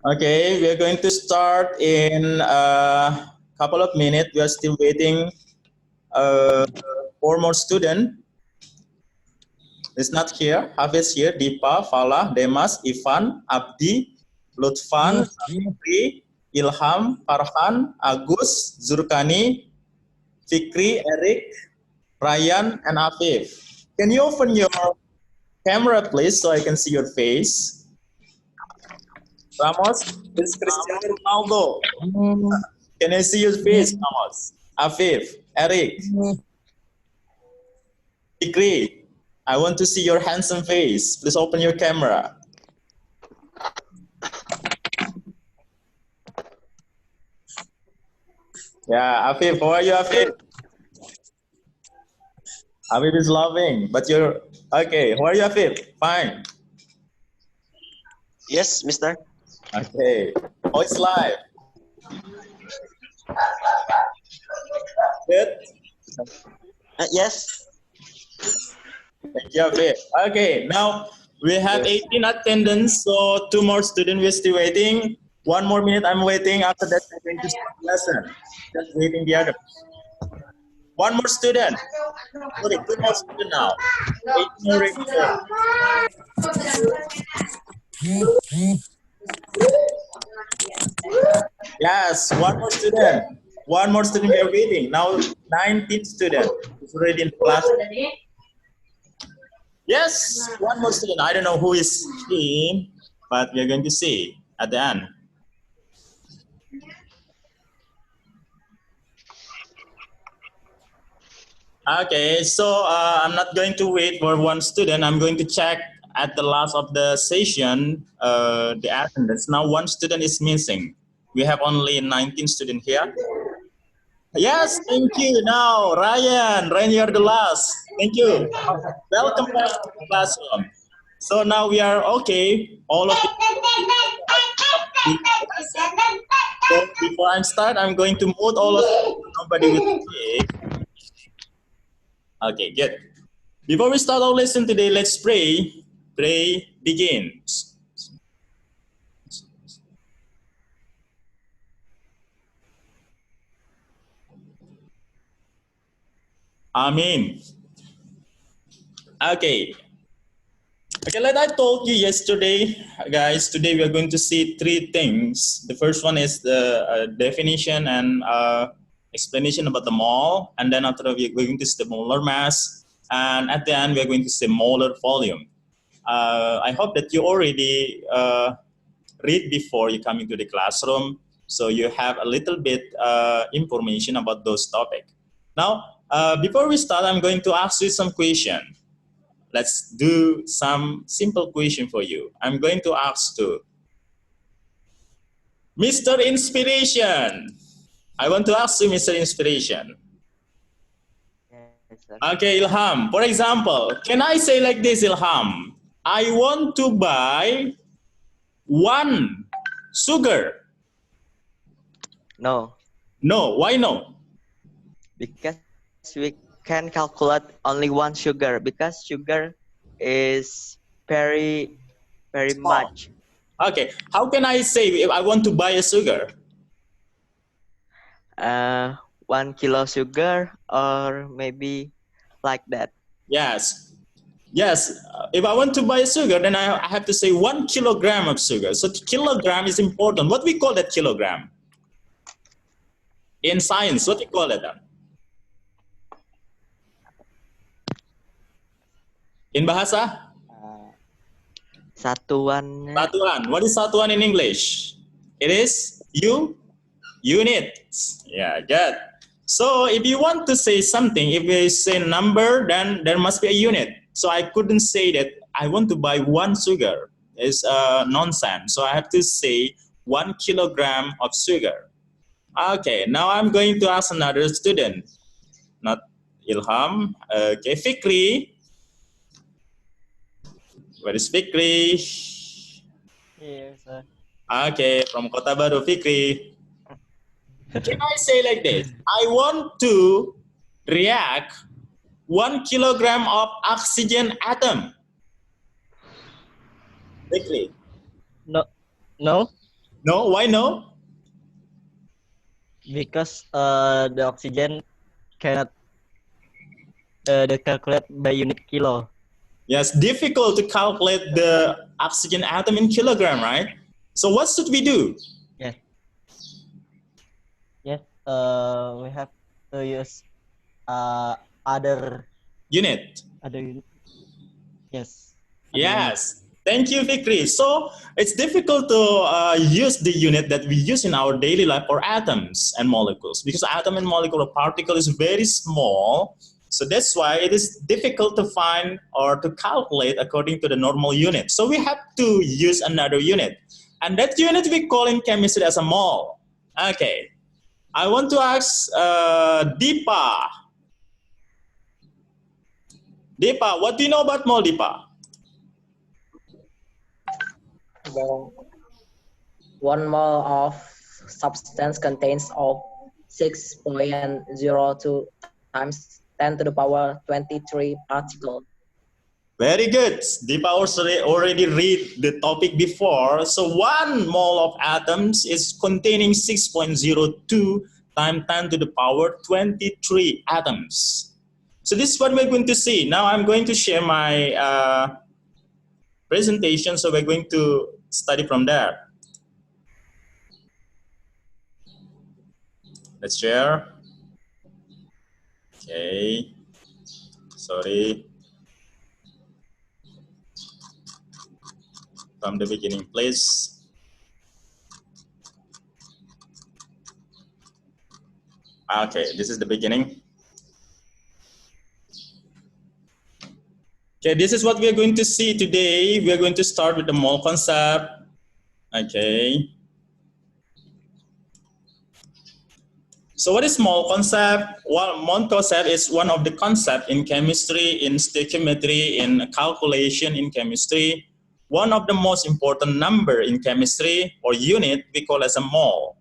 Okay, we are going to start in a couple of minutes. We are still waiting for more students. It's not here. Hafiz here. Dipa, Falah, Demas, Ivan, Abdi, Lutfan, Fikri, Ilham, Farhan, Agus, Zurkani, Fikri, Eric, Ryan, and Afif. Can you open your camera, please, so I can see your face? Ramos, this is Cristiano Ronaldo. Can I see your face, Ramos? Afif, Eric, Fikri, I want to see your handsome face. Please open your camera. Yeah, Afif, how are you, Afif? Afif is loving, but you're okay. How are you, Afif? Fine. Yes, mister. Okay. How is life? Good. Yes. Thank you, Afif. Okay, now we have 18 attendance, so 2 more students we're still waiting. 1 more minute I'm waiting. After that, we're going to start the lesson. Just waiting the others. 1 more student. Sorry, 2 more students now. 18 already there. Yes, 1 more student. 1 more student we are waiting. Now 19 students is already in the class. Yes, 1 more student. I don't know who is he, but we are going to see at the end. Okay, so I'm not going to wait for 1 student. I'm going to check at the last of the session the attendance. Now 1 student is missing. We have only 19 students here. Yes, thank you. Now, Ryan, you're the last. Thank you. Welcome back to the classroom. So now we are okay. All of you. So before I start, I'm going to mute all of you. Nobody will speak. Okay, good. Before we start our lesson today, let's pray. Pray begins. Amen. Okay. Okay, like I told you yesterday, guys, today we are going to see 3 things. The first one is the definition and explanation about the mole, and then after we are going to see the molar mass, and at the end we are going to see molar volume. I hope that you already read before you come into the classroom, so you have a little bit information about those topics. Now, before we start, I'm going to ask you some questions. Let's do some simple question for you. I'm going to ask to Mr. Inspiration. I want to ask you, Mr. Inspiration. Yes, sir. Okay, Ilham. For example, can I say like this, Ilham? I want to buy 1 sugar. No, No, why no? because we can calculate only 1 sugar because sugar is very Small. much. Okay, how can I say if I want to buy a sugar? 1 kilo sugar or maybe like that. Yes. Yes, if I want to buy sugar, then I have to say 1 kilogram of sugar. So kilogram is important. What we call that kilogram? In science, what we call it? In bahasa? Satuan. Satuan. What is satuan in English? It is units. Yeah, good. So if you want to say something, if you say number, then there must be a unit. So I couldn't say that I want to buy 1 sugar. It's nonsense. So I have to say 1 kilogram of sugar. Okay, now I'm going to ask another student. Not Ilham. Okay, Fikri. Where is Fikri? Here, sir. Okay, from Kota Baru, Fikri. Can I say like this? I want to react 1 kilogram of oxygen atom. Fikri. No. No, why no? Because the oxygen cannot calculate by unit kilo. Yes, difficult to calculate the oxygen atom in kilogram, right? So what should we do? Yes. Yes. We have to use other Unit. unit. Yes. Other unit. Yes. Thank you, Fikri. So it's difficult to use the unit that we use in our daily life for atoms and molecules because atom and molecular particle is very small. So that's why it is difficult to find or to calculate according to the normal unit. So we have to use another unit. And that unit we call in chemistry as a mole. Okay. I want to ask Deepa. Deepa, what do you know about mole, Deepa? Well, 1 mole of substance contains of 6.02 times 10 to the power 23 particle. Very good. Deepa already read the topic before. So 1 mole of atoms is containing 6.02 times 10 to the power 23 atoms. So this is what we're going to see. Now I'm going to share my presentation. So we're going to study from there. Let's share. Okay. Sorry. From the beginning, please. Okay, this is the beginning. Okay, this is what we are going to see today. We are going to start with the mole concept. Okay. So what is mole concept? Well, mole concept is one of the concepts in chemistry, in stoichiometry, in calculation in chemistry. One of the most important number in chemistry or unit we call as a mole.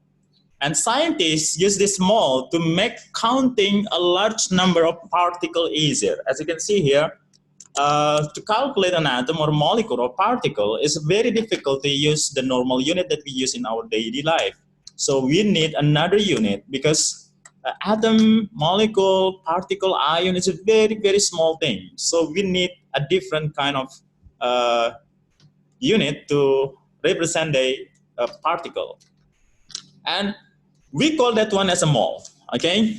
And scientists use this mole to make counting a large number of particles easier. As you can see here, to calculate an atom or molecule or particle is very difficult to use the normal unit that we use in our daily life. So we need another unit because atom, molecule, particle, ion is a very, very small thing. So we need a different kind of uh, unit to represent the particle. And we call that one as a mole, okay?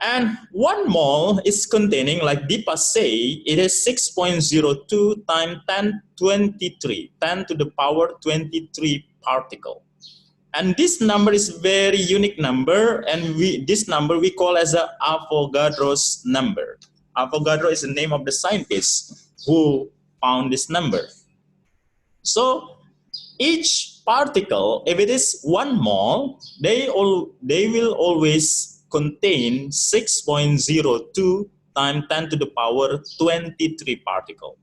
And 1 mole is containing, like Deepa say, it is 6.02 times 1023, 10 to the power 23 particle. And this number is very unique number, and this number we call as a Avogadro's number. Avogadro is the name of the scientist who found this number. So each particle, if it is 1 mole, they will always contain 6.02 times 10 to the power 23 particle.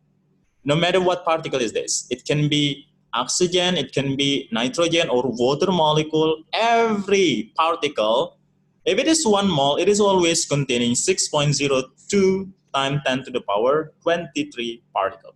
No matter what particle is this, it can be oxygen, it can be nitrogen or water molecule. Every particle, if it is 1 mole, it is always containing 6.02 times 10 to the power 23 particle.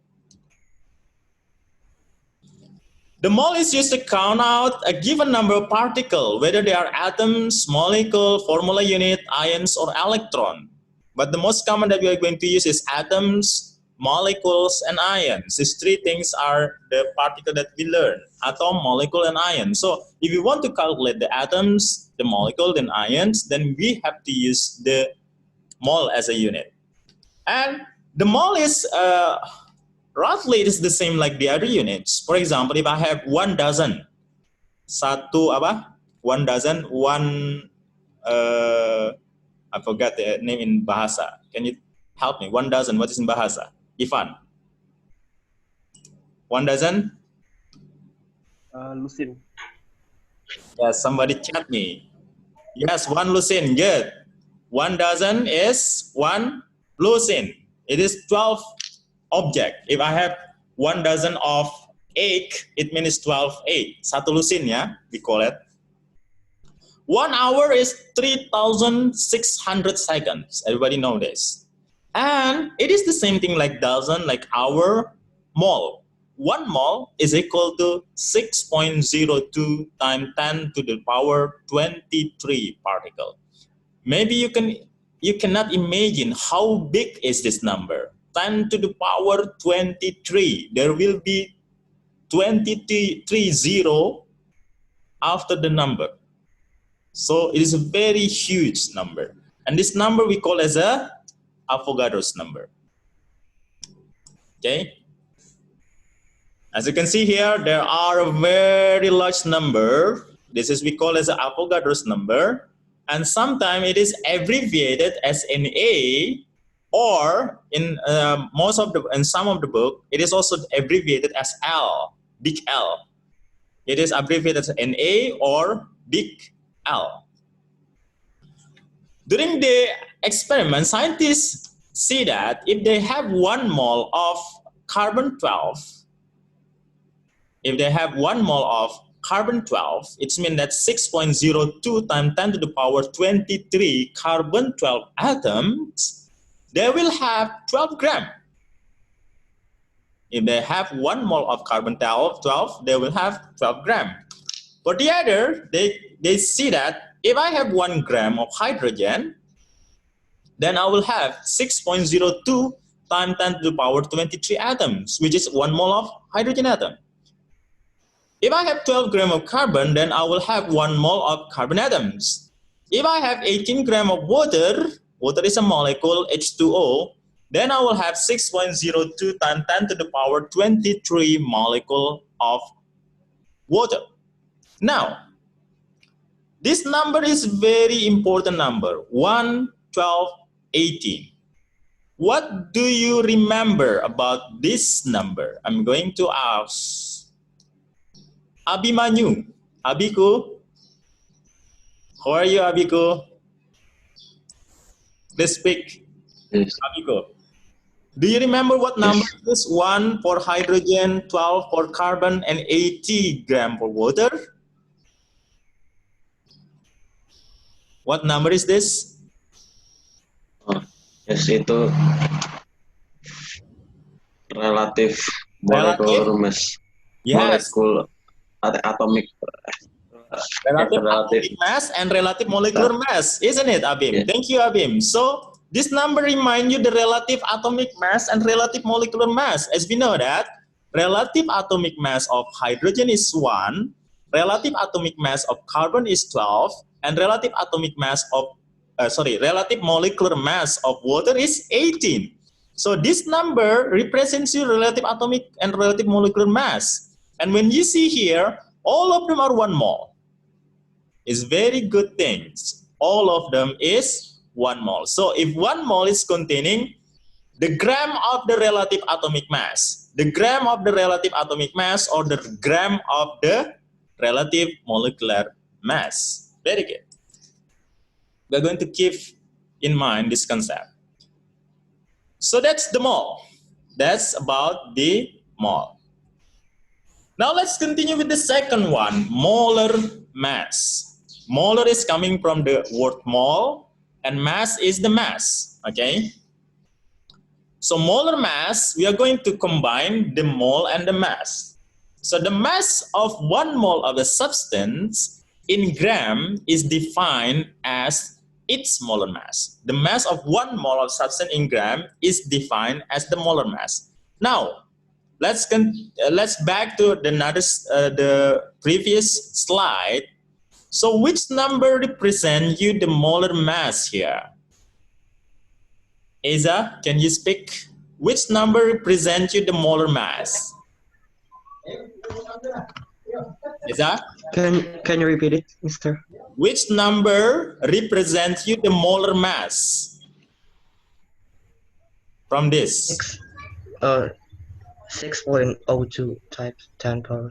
The mole is used to count out a given number of particles, whether they are atoms, molecule, formula unit, ions, or electron. But the most common that we are going to use is atoms, molecules, and ions. These three things are the particle that we learn: atom, molecule, and ion. So if we want to calculate the atoms, the molecule, and ions, then we have to use the mole as a unit. And the mole is roughly it is the same like the other units. For example, if I have 1 dozen, satu apa? 1 dozen, I forgot the name in bahasa. Can you help me? 1 dozen, what is in bahasa? Ivan. 1 dozen? Lusin. Yes, somebody chat me. Yes, 1 lucin, good. 1 dozen is 1 lucin. It is 12 object. If I have 1 dozen of egg, it means 12 egg. Satu lusin ya, we call it. 1 hour is 3,600 seconds. Everybody know this. And it is the same thing like dozen, like hour, mole. 1 mole is equal to 6.02 times 10 to the power 23 particle. Maybe you cannot imagine how big is this number. 10 to the power 23. There will be 23 zero after the number. So it is a very huge number. And this number we call as a Avogadro's number. Okay. As you can see here, there are a very large number. This is we call as an Avogadro's number. And sometimes it is abbreviated as NA, or in some of the book, it is also abbreviated as L, big L. It is abbreviated as NA or big L. During the experiment, scientists see that if they have 1 mole of carbon-12, if they have 1 mole of carbon-12, it means that 6.02 times 10 to the power 23 carbon-12 atoms, they will have 12 grams. If they have 1 mole of carbon-12, they will have 12 grams. For the other, they see that if I have 1 gram of hydrogen, then I will have 6.02 times 10 to the power 23 atoms, which is 1 mole of hydrogen atom. If I have 12 grams of carbon, then I will have 1 mole of carbon atoms. If I have 18 grams of water, water is a molecule, H2O, then I will have 6.02 times 10 to the power 23 molecule of water. Now, this number is very important number, 1, 12, 18. What do you remember about this number? I'm going to ask Abimanyu. Abiku, how are you, Abiku? Please speak. Yes. Abiku, do you remember what number is this? 1 for hydrogen, 12 for carbon, and 80 grams for water? What number is this? Oh, yes, itu relatif molecular mass. Yes. Molecule atomic. Relative Relative. atomic mass and relative molecular mass, isn't it, Abim? Yeah. Thank you, Abim. So this number reminds you the relative atomic mass and relative molecular mass. As we know that relative atomic mass of hydrogen is 1, relative atomic mass of carbon is 12, and relative atomic mass of relative molecular mass of water is 18. So this number represents your relative atomic and relative molecular mass. And when you see here, all of them are 1 mole. It's very good things. All of them is 1 mole. So if 1 mole is containing the gram of the relative atomic mass, the gram of the relative atomic mass, or the gram of the relative molecular mass. Very good. We're going to keep in mind this concept. So that's the mole. That's about the mole. Now let's continue with the second one, molar mass. Molar is coming from the word mole, and mass is the mass, okay? So molar mass, we are going to combine the mole and the mass. So the mass of 1 mole of the substance in gram is defined as its molar mass. The mass of 1 mole of substance in gram is defined as the molar mass. Now, let's back to the previous slide. So which number represents you the molar mass here? Asa, can you speak? Which number represents you the molar mass? Asa? Can you repeat it, Mr.? Which number represents you the molar mass? From this. 6.02 times 10 power.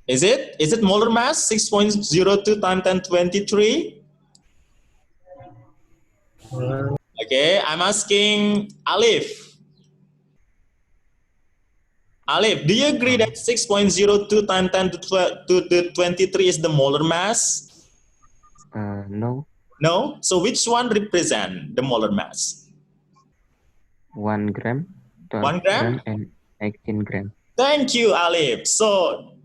Is it molar mass 6.02 times 1023? Okay, I'm asking Alif. Alif, do you agree that 6.02 times 10 to 23 is the molar mass? No. No? So which one represent the molar mass? 1 gram, 12 1 gram? and 18 gram. Thank you, Alif. So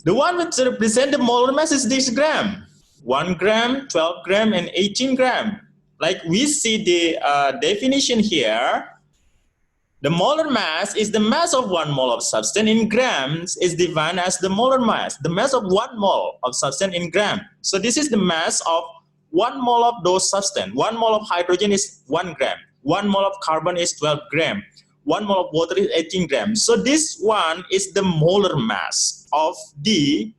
the one which represents the molar mass is this gram. 1 gram, 12 gram, and 18 gram. Like we see the definition here, the molar mass is the mass of 1 mole of substance in grams is defined as the molar mass, the mass of 1 mole of substance in gram. So this is the mass of 1 mole of those substance. 1 mole of hydrogen is 1 gram. 1 mole of carbon is 12 gram. 1 mole of water is 18 grams. So this one is the molar mass of the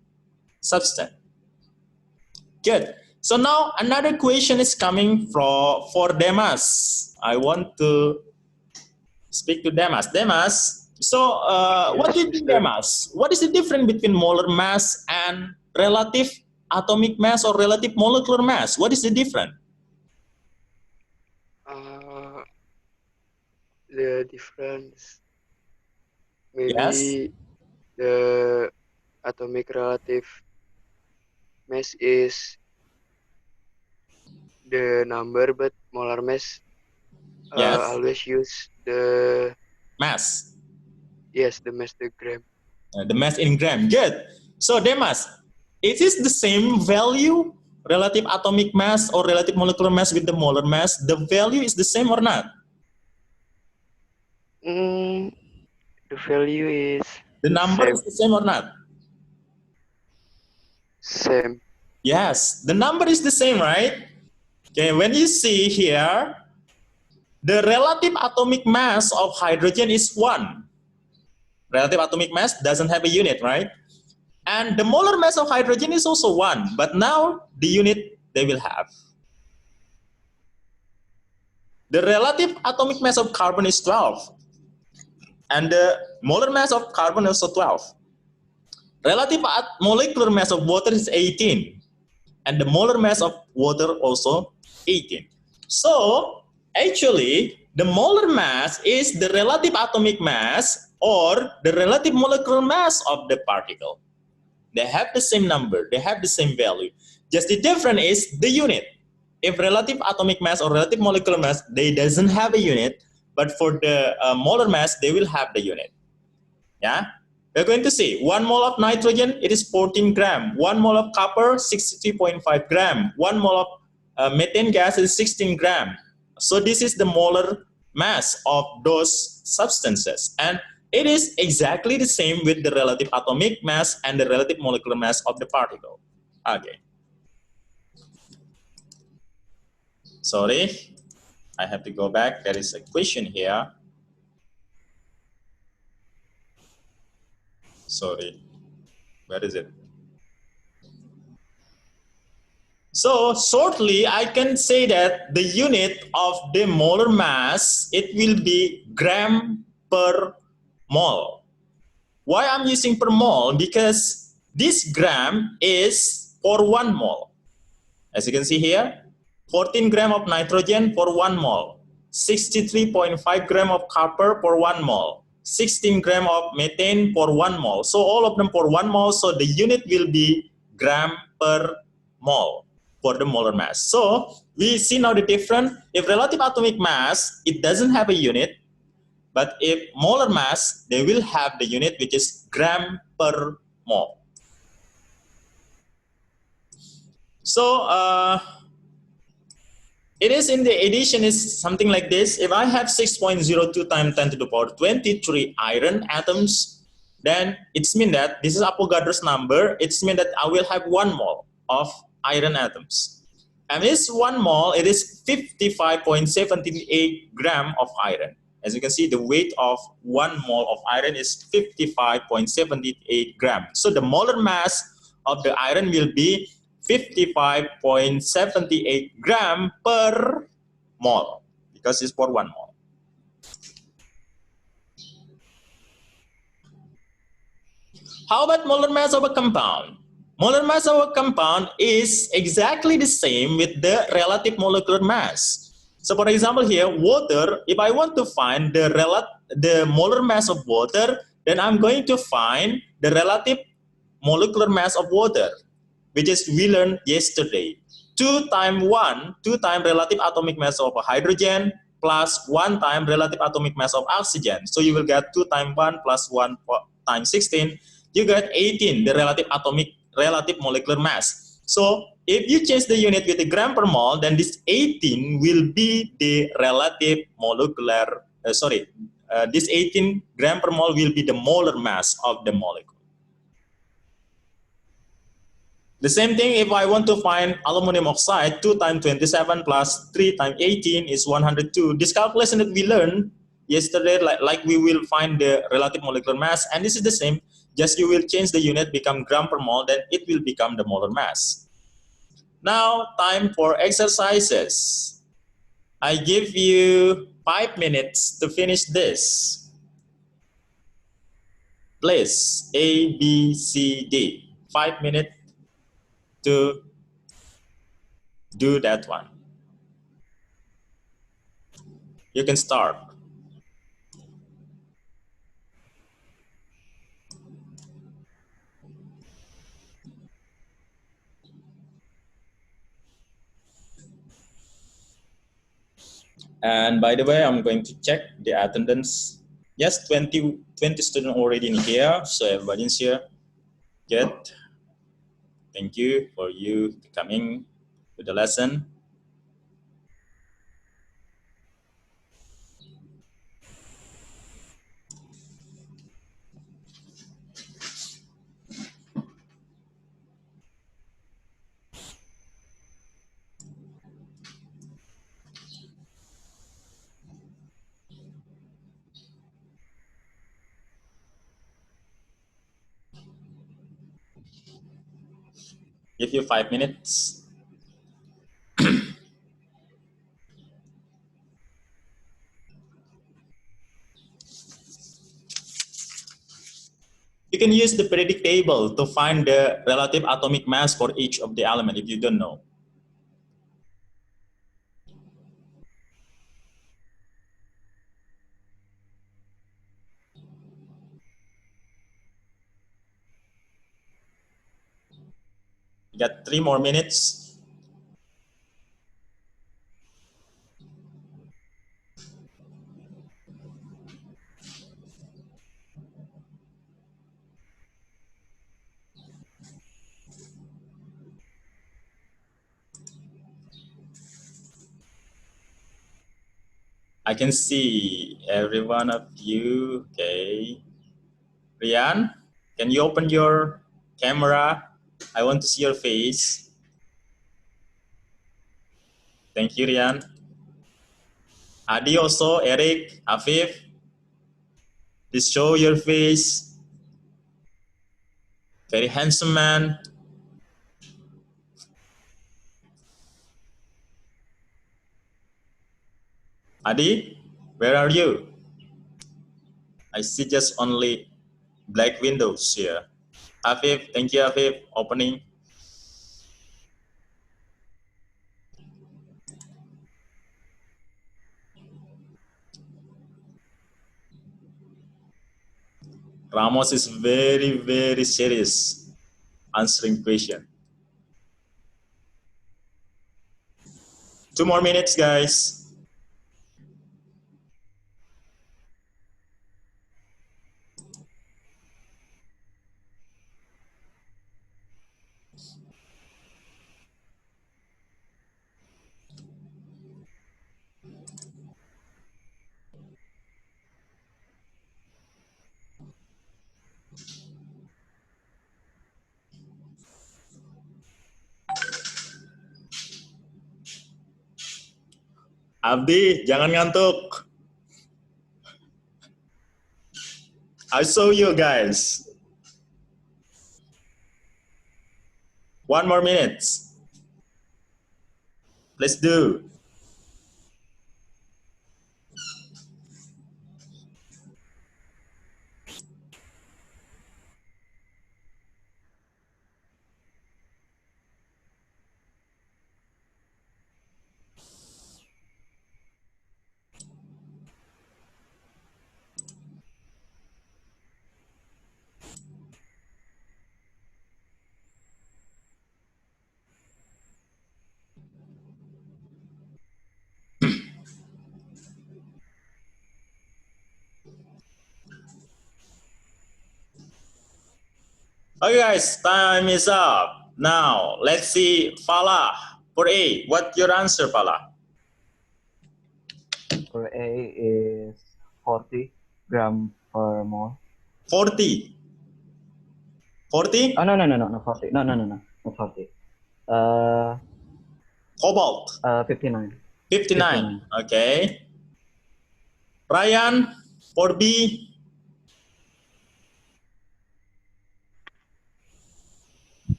substance. Good. So now another question is coming for Demas. I want to speak to Demas. Demas, so what do you think, Demas? What is the difference between molar mass and relative atomic mass or relative molecular mass? What is the difference? The difference, maybe Yes. the atomic relative mass is the number, but molar mass Yes. always use the Mass. yes, the mass, the gram. The mass in gram. Good. So Demas, is this the same value, relative atomic mass or relative molecular mass with the molar mass? The value is the same or not? The value is The number same. is the same or not? Same. Yes, the number is the same, right? Okay, when you see here, the relative atomic mass of hydrogen is 1. Relative atomic mass doesn't have a unit, right? And the molar mass of hydrogen is also 1, but now the unit they will have. The relative atomic mass of carbon is 12, and the molar mass of carbon is also 12. Relative molecular mass of water is 18, and the molar mass of water also 18. So actually, the molar mass is the relative atomic mass or the relative molecular mass of the particle. They have the same number, they have the same value. Just the difference is the unit. If relative atomic mass or relative molecular mass, they doesn't have a unit, but for the molar mass, they will have the unit. Yeah, we're going to see 1 mole of nitrogen, it is 14 gram. 1 mole of copper, 63.5 gram. 1 mole of methane gas is 16 gram. So this is the molar mass of those substances, and it is exactly the same with the relative atomic mass and the relative molecular mass of the particle. Okay. Sorry, I have to go back. There is a question here. Sorry, where is it? So shortly, I can say that the unit of the molar mass, it will be gram per mole. Why I'm using per mole? Because this gram is for 1 mole. As you can see here, 14 gram of nitrogen for 1 mole, 63.5 gram of copper for 1 mole, 16 gram of methane for 1 mole. So all of them for 1 mole, so the unit will be gram per mole for the molar mass. So we see now the difference. If relative atomic mass, it doesn't have a unit, but if molar mass, they will have the unit, which is gram per mole. So it is in the addition is something like this. If I have 6.02 times 10 to the power 23 iron atoms, then it's mean that this is Avogadro's number. It's mean that I will have 1 mole of iron atoms. And this 1 mole, it is 55.78 gram of iron. As you can see, the weight of 1 mole of iron is 55.78 grams. So the molar mass of the iron will be 55.78 gram per mole, because it's for 1 mole. How about molar mass of a compound? Molar mass of a compound is exactly the same with the relative molecular mass. So for example here, water, if I want to find the molar mass of water, then I'm going to find the relative molecular mass of water, which is we learned yesterday. 2 times relative atomic mass of a hydrogen, plus 1 time relative atomic mass of oxygen. So you will get 2 times 1 plus 1 times 16. You get 18, the relative molecular mass. So if you change the unit with the gram per mole, then this 18 will be the relative molecular, this 18 gram per mole will be the molar mass of the molecule. The same thing if I want to find aluminum oxide, 2 times 27 plus 3 times 18 is 102. This calculation that we learned yesterday, like we will find the relative molecular mass, and this is the same, just you will change the unit, become gram per mole, then it will become the molar mass. Now, time for exercises. I give you 5 minutes to finish this. Please, A, B, C, D. 5 minutes to do that one. You can start. And by the way, I'm going to check the attendance. Yes, 20 students already in here, so everybody's here. Good. Thank you for you coming to the lesson. Give you 5 minutes. You can use the periodic table to find the relative atomic mass for each of the element if you don't know. You got 3 more minutes. I can see every one of you. Okay. Rian, can you open your camera? I want to see your face. Thank you, Rian. Adi also, Eric, Afif, please show your face. Very handsome man. Adi, where are you? I see just only black windows here. Afif, thank you, Afif, opening. Ramos is very, very serious answering question. 2 more minutes, guys. Abdi, jangan ngantuk. I saw you guys. 1 more minutes. Let's do. Okay, guys, time is up. Now, let's see Fala for A. What's your answer, Fala? For A is 40 gram per mole. 40. 40? Oh, no, 40. No, not 40. Cobalt. 59. 59. Okay. Ryan for B.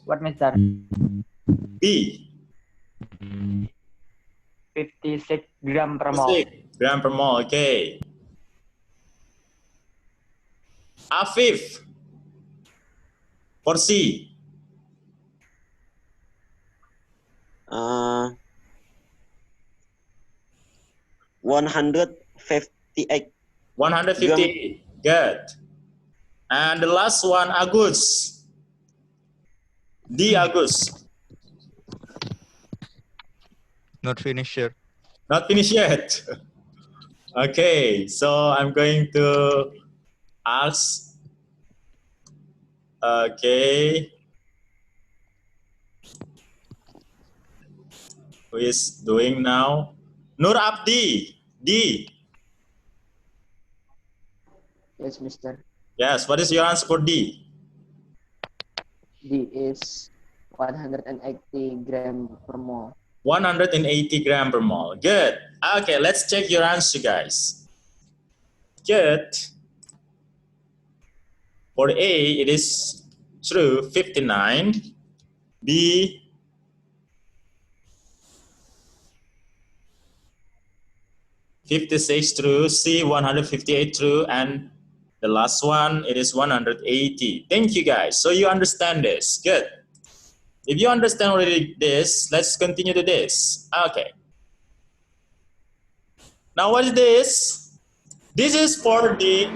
What, Mister? B. 56 gram per mole. 6 gram per mole. Okay. Afif for C. 158. 158. Good. And the last one, Agus. D. Agus. Not finished yet. Not finished yet. Okay, so I'm going to ask. Okay. Who is doing now? Nur Abdi. D. Yes, Mister. Yes, what is your answer for D? D is 180 gram per mole. 180 gram per mole. Good. Okay, let's check your answer, guys. Good. For A, it is true, 59. B, 56 true. C, 158 true. And the last one, it is 180. Thank you, guys. So you understand this. Good. If you understand already this, let's continue to this. Okay. Now what is this? This is for the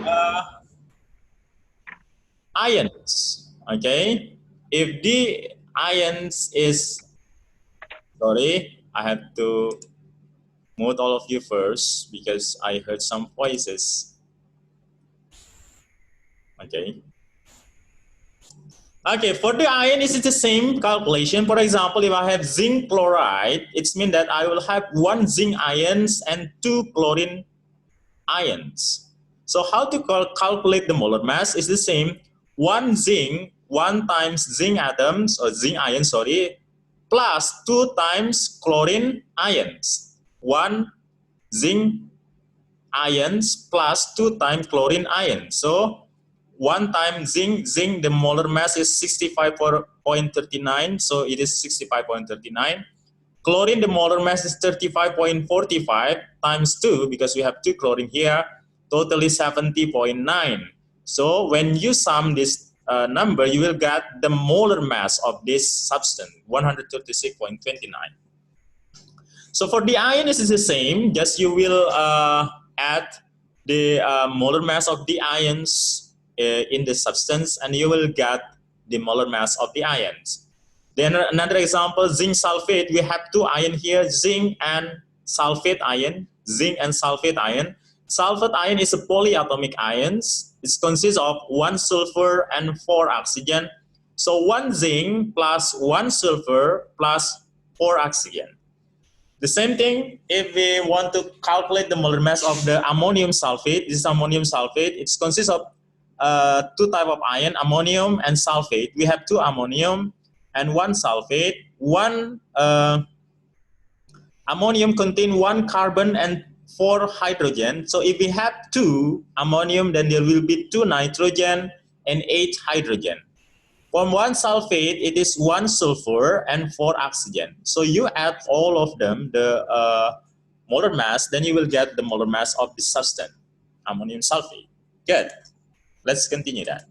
ions. Okay. If the ions is, sorry, I have to mute all of you first because I heard some voices. Okay. Okay, for the ion, it's the same calculation. For example, if I have zinc chloride, it means that I will have 1 zinc ions and 2 chlorine ions. So how to calculate the molar mass is the same. 1 zinc, 1 times zinc atoms, or zinc ions, sorry, plus 2 times chlorine ions. 1 zinc ions plus 2 times chlorine ions. So 1 time zinc, the molar mass is 65.39, so it is 65.39. Chlorine, the molar mass is 35.45 times 2, because we have 2 chlorine here, totally 70.9. So when you sum this number, you will get the molar mass of this substance, 136.29. So for the ion, it is the same, just you will add the molar mass of the ions in the substance, and you will get the molar mass of the ions. Then another example, zinc sulfate. We have 2 ion here, zinc and sulfate ion. Zinc and sulfate ion. Sulfate ion is a polyatomic ions. It consists of 1 sulfur and 4 oxygen. So 1 zinc plus 1 sulfur plus 4 oxygen. The same thing if we want to calculate the molar mass of the ammonium sulfate. This is ammonium sulfate. It consists of 2 types of ion, ammonium and sulfate. We have 2 ammonium and 1 sulfate. 1 ammonium contains 1 carbon and 4 hydrogen. So if we have 2 ammonium, then there will be 2 nitrogen and 8 hydrogen. From 1 sulfate, it is 1 sulfur and 4 oxygen. So you add all of them, the molar mass, then you will get the molar mass of the substance, ammonium sulfate. Good. Let's continue that.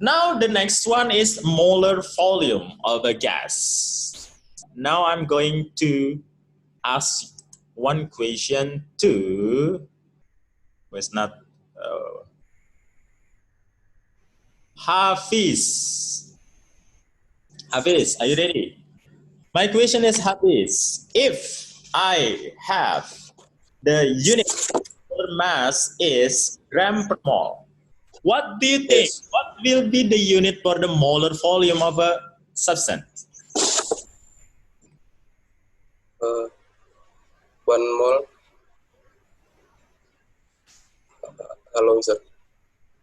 Now the next one is molar volume of a gas. Now I'm going to ask one question to, was not, Hafiz. Hafiz, are you ready? My question is, Hafiz, if I have the unit molar mass is gram per mole, What do you think? Yes. What will be the unit for the molar volume of a substance? 1 mole. Hello, sir.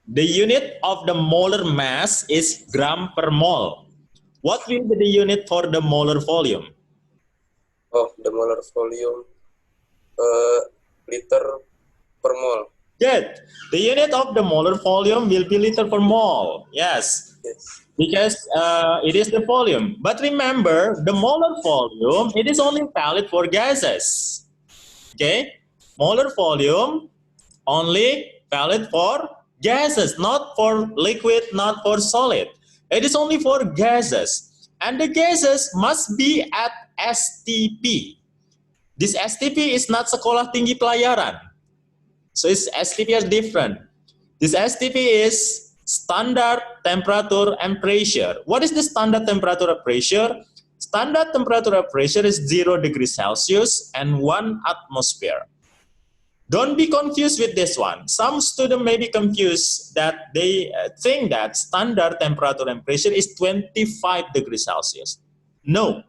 The unit of the molar mass is gram per mole. What will be the unit for the molar volume? Oh, the molar volume. Liter per mole. Good. The unit of the molar volume will be liter per mole. Yes. Yes. Because it is the volume. But remember, the molar volume, it is only valid for gases. Okay? Molar volume only valid for gases, not for liquid, not for solid. It is only for gases. And the gases must be at STP. This STP is not sekolah tinggi pelayaran. So its STP is different. This STP is standard temperature and pressure. What is the standard temperature and pressure? Standard temperature and pressure is 0 degrees Celsius and 1 atmosphere. Don't be confused with this one. Some students may be confused that they think that standard temperature and pressure is 25 degrees Celsius. No.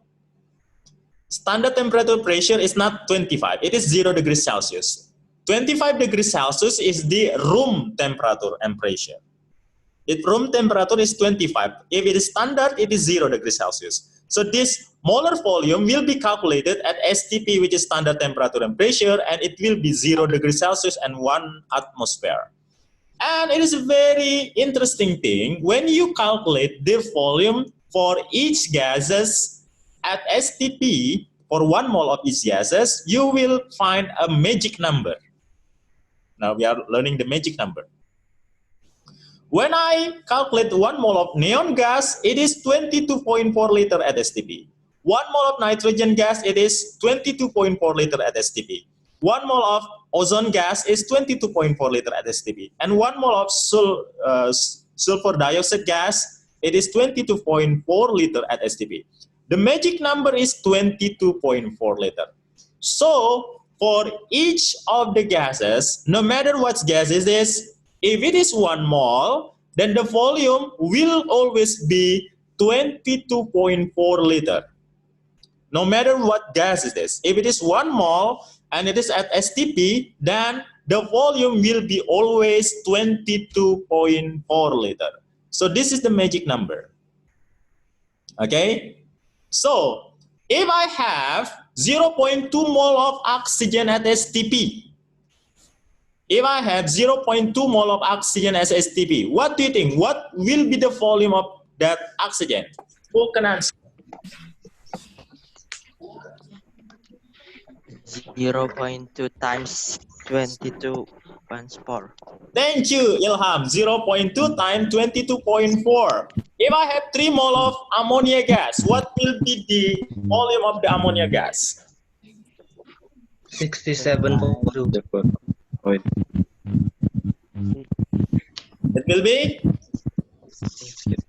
Standard temperature pressure is not 25. It is 0 degrees Celsius. 25 degrees Celsius is the room temperature and pressure. If room temperature is 25, if it is standard, it is 0 degrees Celsius. So this molar volume will be calculated at STP, which is standard temperature and pressure, and it will be 0 degrees Celsius and 1 atmosphere. And it is a very interesting thing. When you calculate the volume for each gases at STP, for 1 mole of each gases, you will find a magic number. Now we are learning the magic number. When I calculate 1 mole of neon gas, it is 22.4 liter at STP. 1 mole of nitrogen gas, it is 22.4 liter at STP. 1 mole of ozone gas is 22.4 liter at STP. And 1 mole of sulfur dioxide gas, it is 22.4 liter at STP. The magic number is 22.4 liter. So, for each of the gases, no matter what gas it is, if it is 1 mole, then the volume will always be 22.4 liter. No matter what gas it is. If it is 1 mole and it is at STP, then the volume will be always 22.4 liter. So this is the magic number. Okay? So, if I have 0.2 mole of oxygen at STP, if I have 0.2 mole of oxygen as STP, what do you think? What will be the volume of that oxygen? Who can answer? 0.2 times 22 times 4. Thank you, Ilham. 0.2 times 22.4. If I have 3 mole of ammonia gas, what will be the volume of the ammonia gas? 67.2. It will be?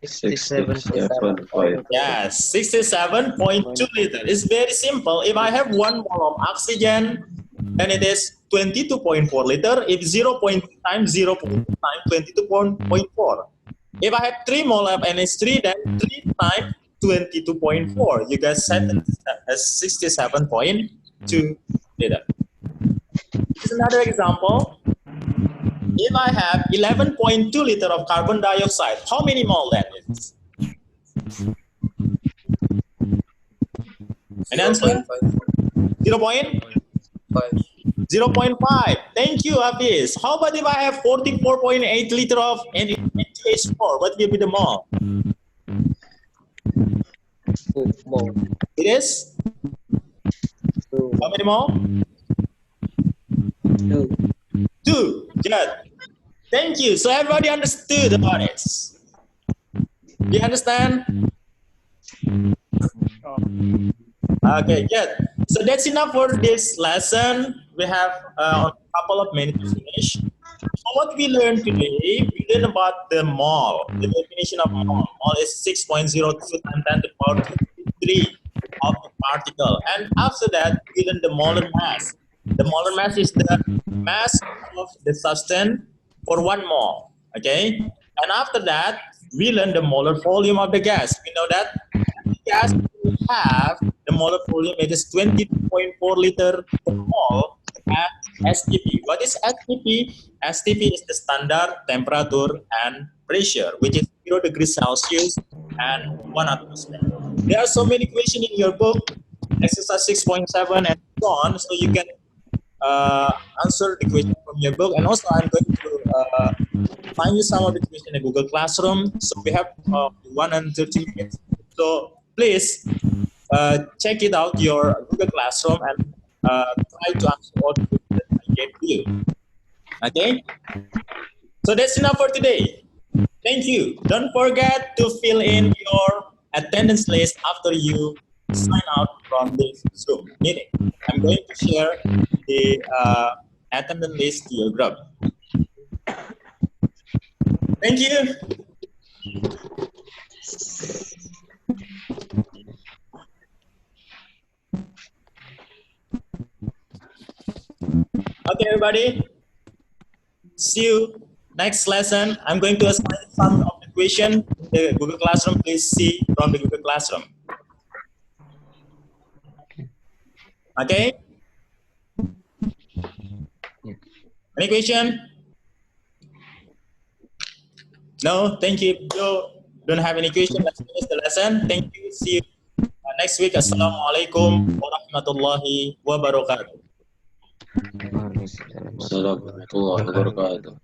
67.2. Yes, 67.2 liter. It's very simple. If I have 1 mole of oxygen, then it is 22.4 liter. If 0. times 0 times 22.4. If I have 3 mole of NH3, then 3 times 22.4. You guys set it as 67.2 liter. This is another example. If I have 11.2 liter of carbon dioxide, how many mole that is? An answer? 0.5. 0.5. Thank you, Hafiz. How about if I have 44.8 liter of NH4? What will be the mole? It is? How many mole? 2. Good. Thank you. So everybody understood about it. Do you understand? Okay, good. So that's enough for this lesson. We have a couple of minutes to finish. So what we learned today, we learned about the mole. The definition of mole. Mole is 6.02 times 10 to the power 23 of the particle. And after that, we learned the molar mass. The molar mass is the mass of the substance for 1 mole. Okay, and after that, we learn the molar volume of the gas. We know that the gas will have the molar volume, it is 22.4 liter per mole at STP. What is STP? STP is the standard temperature and pressure, which is 0 degrees Celsius and 1 atmosphere. There are so many questions in your book, exercise 6.7 and so on, so you can answer the question from your book. And also, I'm going to find you some of the question in Google Classroom. So we have 130 minutes. So please check it out your Google Classroom and try to answer all the questions that I gave to you. Okay. So that's enough for today. Thank you. Don't forget to fill in your attendance list after you sign out from this Zoom meeting. I'm going to share the attendance list to your group. Thank you. Okay, everybody. See you next lesson. I'm going to assign some of the question in the Google Classroom. Please see from the Google Classroom. Okay? Any question? No? Thank you. If you don't have any question, let's finish the lesson. Thank you. See you next week. Assalamualaikum warahmatullahi wabarakatuh. Assalamualaikum warahmatullahi wabarakatuh.